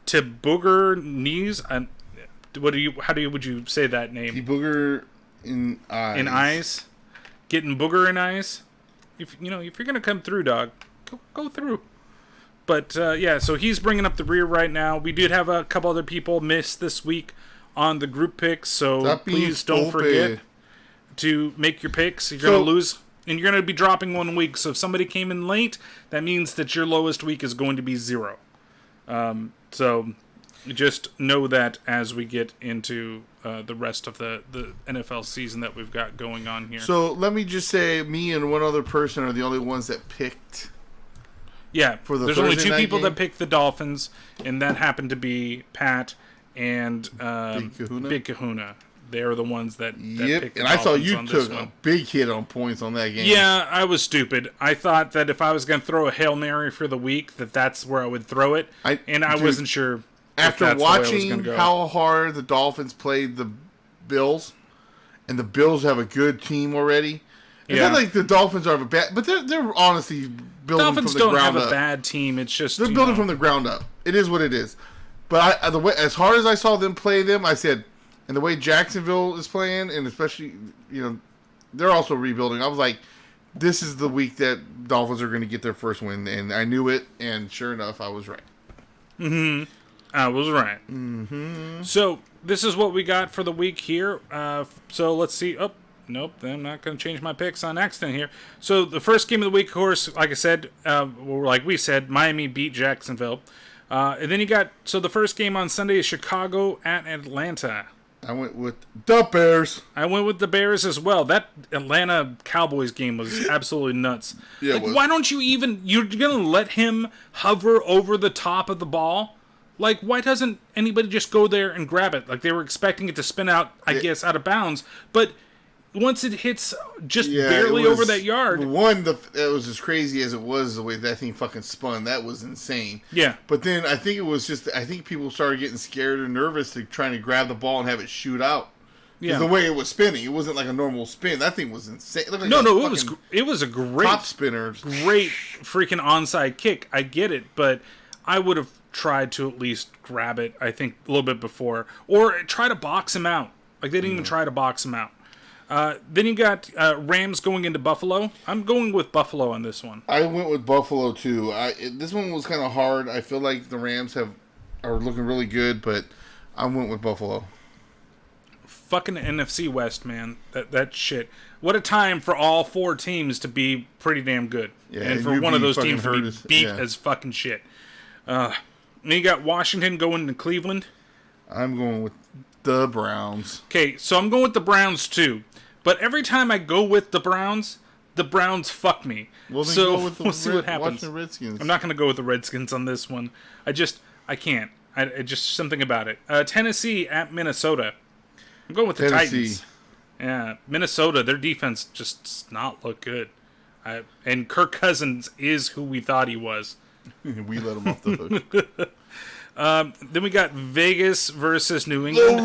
Tibooger Knees. Would you say that name? Tibooger in eyes. In eyes. Getting booger in eyes. If you're gonna come through, dog, go through. But so he's bringing up the rear right now. We did have a couple other people miss this week on the group picks, so please don't forget to make your picks. You're gonna lose, and you're gonna be dropping 1 week. So if somebody came in late, that means that your lowest week is going to be 0. So just know that as we get into the rest of the NFL season that we've got going on here. So let me just say, me and one other person are the only ones that picked. Yeah, for the there's Thursday only 2 people game? That picked the Dolphins, and that happened to be Pat and Big Kahuna. They're the ones that picked the Dolphins. And I saw you took a big hit on points on that game. Yeah, I was stupid. I thought that if I was going to throw a Hail Mary for the week, that's where I would throw it. I wasn't sure. After watching how hard the Dolphins played the Bills, and the Bills have a good team already, it's not like the Dolphins are bad, but they're honestly building Dolphins from the ground up. Dolphins don't have a bad team. It's just they're building from the ground up. It is what it is. But as hard as I saw them play them, I said, and the way Jacksonville is playing, and especially they're also rebuilding. I was like, this is the week that Dolphins are going to get their first win, and I knew it, and sure enough, I was right. Mm-hmm. I was right. Mm-hmm. So this is what we got for the week here. So let's see. Oh, nope. I'm not going to change my picks on accident here. So the first game of the week, of course, like I said, like we said, Miami beat Jacksonville. And then you got, so the first game on Sunday is Chicago at Atlanta. I went with the Bears. I went with the Bears as well. That Atlanta Cowboys game was absolutely nuts. Yeah, like, why don't you you're going to let him hover over the top of the ball? Like, why doesn't anybody just go there and grab it? Like, they were expecting it to spin out, I guess, out of bounds. But once it hits just barely over that yard. It was as crazy as it was the way that thing fucking spun. That was insane. Yeah. But then I think people started getting scared or nervous to trying to grab the ball and have it shoot out. Yeah. The way it was spinning, it wasn't like a normal spin. That thing was insane. It it was a great top spinner. Great freaking onside kick. I get it, but I would have tried to at least grab it, I think, a little bit before. Or try to box him out. Like, they didn't even try to box him out. Then you got Rams going into Buffalo. I'm going with Buffalo on this one. I went with Buffalo, too. This one was kind of hard. I feel like the Rams are looking really good, but I went with Buffalo. Fucking NFC West, man. That shit. What a time for all 4 teams to be pretty damn good. Yeah, and for one of those teams to be beat as fucking shit. Then you got Washington going to Cleveland. I'm going with the Browns. Okay, so I'm going with the Browns too. But every time I go with the Browns fuck me. Well, then so go with we'll see what happens. Washington Redskins. I'm not going to go with the Redskins on this one. I can't. I just something about it. Tennessee at Minnesota. I'm going with the Titans. Yeah, Minnesota. Their defense just does not look good. And Kirk Cousins is who we thought he was. We let him off the hook. Then we got Vegas versus New England.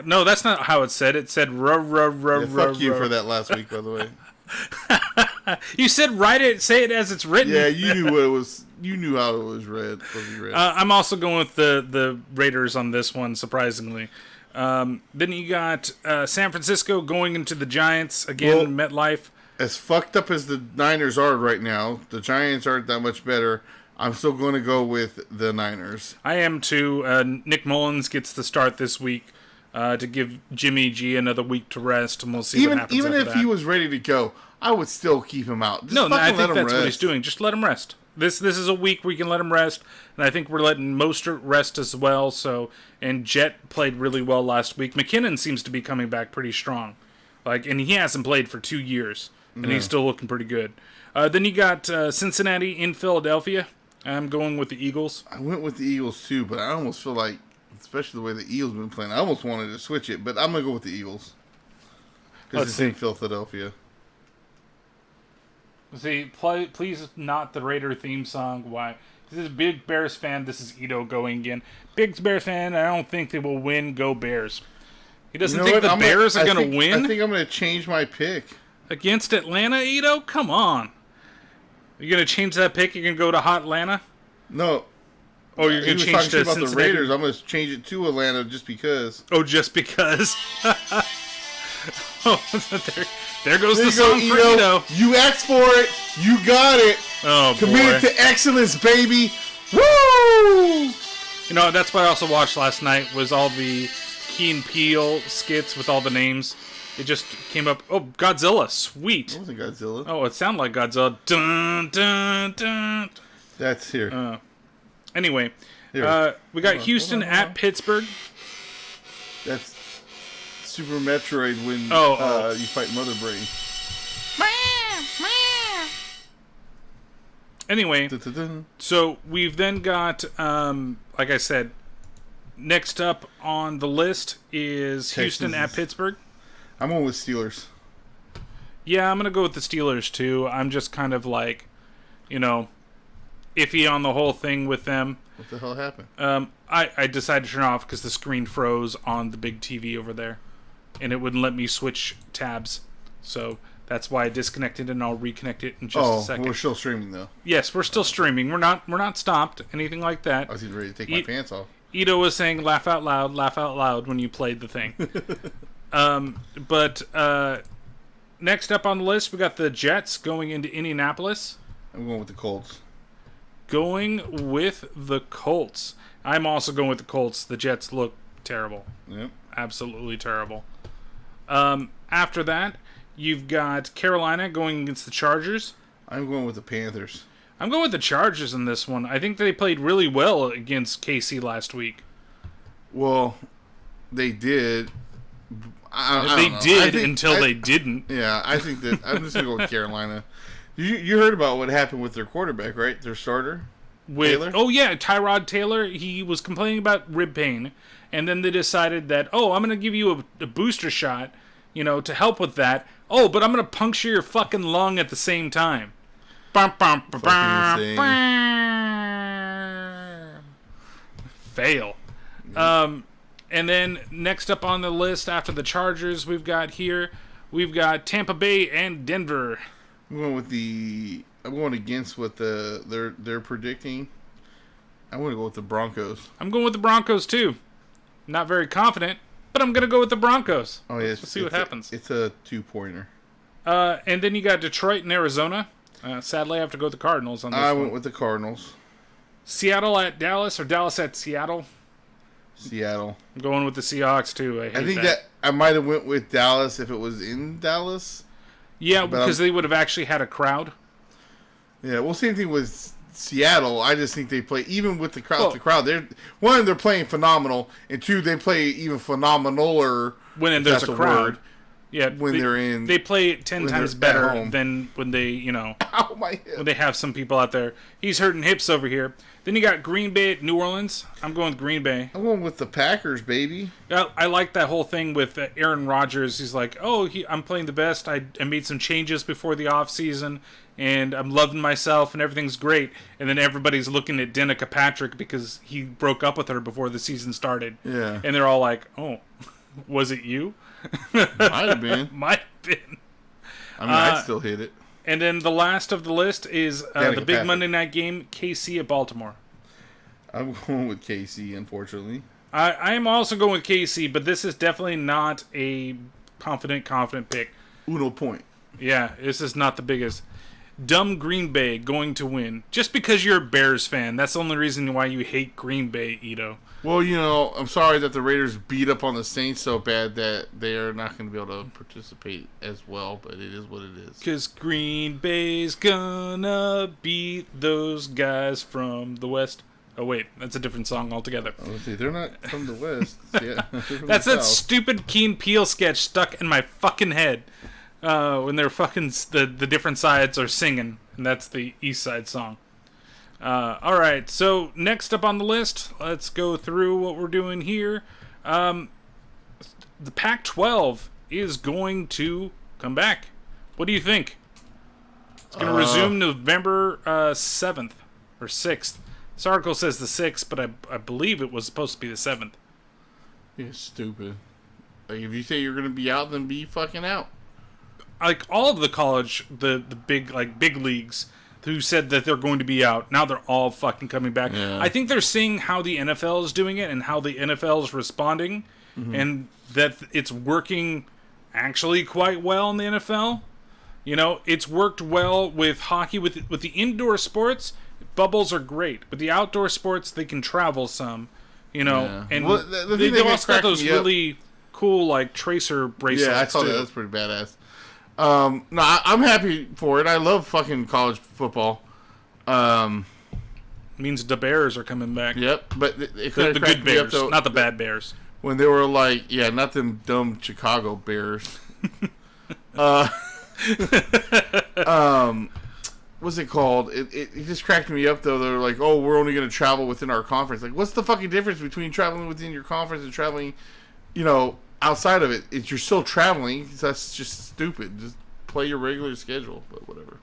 No, that's not how it said. It said fuck you for that last week, by the way. You said say it as it's written. Yeah, you knew what it was. You knew how it was read. I'm also going with the Raiders on this one, surprisingly. Then you got San Francisco going into the Giants again, MetLife. As fucked up as the Niners are right now, the Giants aren't that much better. I'm still going to go with the Niners. I am too. Nick Mullins gets the start this week to give Jimmy G another week to rest, and we'll see what happens. Even if he was ready to go, I would still keep him out. I think that's what he's doing. Just let him rest. This is a week where you can let him rest, and I think we're letting Mostert rest as well. So, and Jet played really well last week. McKinnon seems to be coming back pretty strong, and he hasn't played for 2 years, and he's still looking pretty good. Then you got Cincinnati in Philadelphia. I'm going with the Eagles. I went with the Eagles too, but I almost feel like, especially the way the Eagles have been playing, I almost wanted to switch it, but I'm gonna go with the Eagles because it's in Philadelphia. See, please not the Raider theme song. Why? This is a big Bears fan. This is Ito going again. Big Bears fan. I don't think they will win. Go Bears. He doesn't think the Bears are going to win? I think I'm going to change my pick. Against Atlanta, Ito? Come on. You're going to change that pick? You're going to go to Hot Atlanta? No. Oh, you're going to change to about Cincinnati? The Raiders. I'm going to change it to Atlanta just because. Oh, just because? Oh, there goes the song for Ito. You asked for it. You got it. Oh, Committed to excellence, baby. Woo! You know, that's what I also watched last night was all the Key and Peele skits with all the names. It just came up. Oh, Godzilla. Sweet. It wasn't Godzilla. Oh, it sounded like Godzilla. Dun, dun, dun. That's here. Anyway, we got Houston at Pittsburgh. That's Super Metroid when you fight Mother Brain. Anyway, so we've then got, like I said, next up on the list is Houston at Pittsburgh. I'm going with Steelers. Yeah, I'm going to go with the Steelers, too. I'm just kind of like, iffy on the whole thing with them. What the hell happened? I decided to turn off because the screen froze on the big TV over there. And it wouldn't let me switch tabs. So that's why I disconnected, and I'll reconnect it in just a second. We're still streaming, though. Yes, we're still streaming. We're not stopped, anything like that. I was ready to take my pants off. Ito was saying laugh out loud when you played the thing. But next up on the list, we got the Jets going into Indianapolis. I'm going with the Colts. Going with the Colts. I'm also going with the Colts. The Jets look terrible. Yep. Absolutely terrible. After that, you've got Carolina going against the Chargers. I'm going with the Panthers. I'm going with the Chargers in this one. I think they played really well against KC last week. Well, they did. They did until they didn't. Yeah, I think that I'm just going to go with Carolina. You heard about what happened with their quarterback, right? Their starter? Taylor? Oh, yeah, Tyrod Taylor. He was complaining about rib pain. And then they decided that, I'm going to give you a booster shot, to help with that. Oh, but I'm going to puncture your fucking lung at the same time. Fail. And then next up on the list after the Chargers, we've got Tampa Bay and Denver. I'm going against what they're predicting. I'm going to go with the Broncos. I'm going with the Broncos too. Not very confident, but I'm going to go with the Broncos. Oh, yeah. Let's see what happens. It's a 2-pointer. And then you got Detroit and Arizona. Sadly, I have to go with the Cardinals on this one. I went with the Cardinals. Seattle at Dallas, or Dallas at Seattle? Seattle. I'm going with the Seahawks, too. I think that I might have went with Dallas if it was in Dallas. Yeah, because they would have actually had a crowd. Yeah, well, same thing with Seattle. I just think they play, even with the crowd, they're playing phenomenal, and two, they play even phenomenaler when there's a crowd. Yeah, they play 10 times better than when they, Ow, my hip. when they have some people out there. He's hurting hips over here. Then you got Green Bay at New Orleans. I'm going with Green Bay. I'm going with the Packers, baby. I like that whole thing with Aaron Rodgers. He's like, I'm playing the best. I made some changes before the offseason, and I'm loving myself, and everything's great. And then everybody's looking at Danica Patrick because he broke up with her before the season started. Yeah. And they're all like, oh, was it you? Might have been. Might have been. I mean, I'd still hit it. And then the last of the list is the big Monday night game, KC at Baltimore. I'm going with KC, unfortunately. I am also going with KC, but this is definitely not a confident pick. Uno point. Yeah, this is not the biggest. Dumb Green Bay going to win. Just because you're a Bears fan. That's the only reason why you hate Green Bay, Ito. Well, I'm sorry that the Raiders beat up on the Saints so bad that they are not going to be able to participate as well, but it is what it is. Because Green Bay's gonna beat those guys from the West. Oh, wait, that's a different song altogether. Oh, see, they're not from the West. Yeah, that's that stupid Key and Peele sketch stuck in my fucking head. When they're fucking the different sides are singing, and that's the East Side song. All right, so next up on the list, let's go through what we're doing here. The Pac-12 is going to come back. What do you think? It's going to resume November 7th or 6th. This article says the 6th, but I believe it was supposed to be the 7th. You're stupid. Like, if you say you're going to be out, then be fucking out. Like, all of the college, the big leagues who said that they're going to be out, now they're all fucking coming back. Yeah. I think they're seeing how the NFL is doing it and how the NFL is responding, and that it's working actually quite well in the NFL. You know, it's worked well with hockey. With the indoor sports, bubbles are great. With the outdoor sports, they can travel some, you know. And well, they also got those really cool, like, tracer bracelets. Yeah, I saw that. That's pretty badass. No, I'm happy for it. I love fucking college football. Means the Bears are coming back. Yep, but it the good Bears, though, not the bad Bears. When they were like, yeah, not them dumb Chicago Bears. What's it called? It just cracked me up, though. They're like, oh, we're only going to travel within our conference. Like, what's the fucking difference between traveling within your conference and traveling, you know, outside of it? You're still traveling. That's just stupid. Just play your regular schedule, but whatever.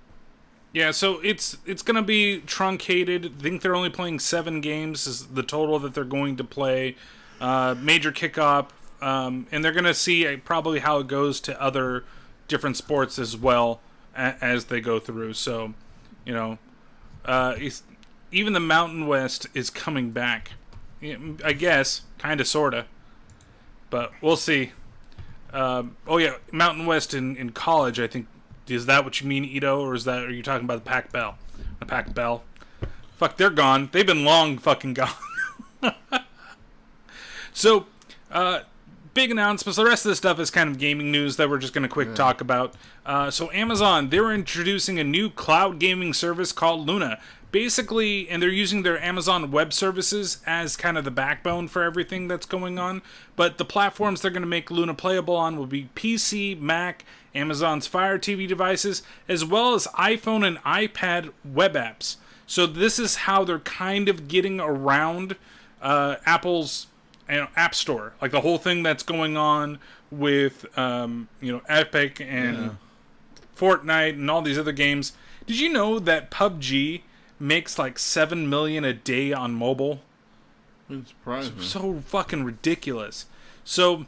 Yeah, so it's going to be truncated. I think they're only playing 7 games is the total that they're going to play. Major kickoff, and they're going to see probably how it goes to other different sports as well as they go through. So, you know, even the Mountain West is coming back. I guess, kind of, sort of. But we'll see. Oh, yeah, Mountain West in college, I think. Is that what you mean, Ito, or are you talking about the Pac-Bell? The Pac-Bell. Fuck, they're gone. They've been long fucking gone. So, big announcements. The rest of the stuff is kind of gaming news that we're just going to talk about. So Amazon, they're introducing a new cloud gaming service called Luna. Basically, and they're using their Amazon Web Services as kind of the backbone for everything that's going on. But the platforms they're going to make Luna playable on will be PC, Mac, Amazon's Fire TV devices, as well as iPhone and iPad web apps. So this is how they're kind of getting around Apple's App Store, like the whole thing that's going on with Epic and Fortnite and all these other games. Did you know that PUBG makes like $7 million a day on mobile? It's surprising. So fucking ridiculous. So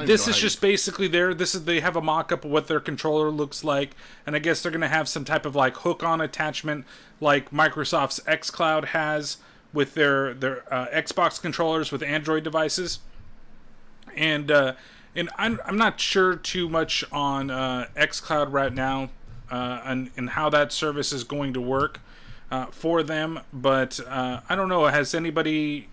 this is just basically they have a mock-up of what their controller looks like, and I guess they're going to have some type of like hook-on attachment like Microsoft's xCloud has with their Xbox controllers with Android devices. And I'm not sure too much on xCloud right now and how that service is going to work for them, but I don't know. Has anybody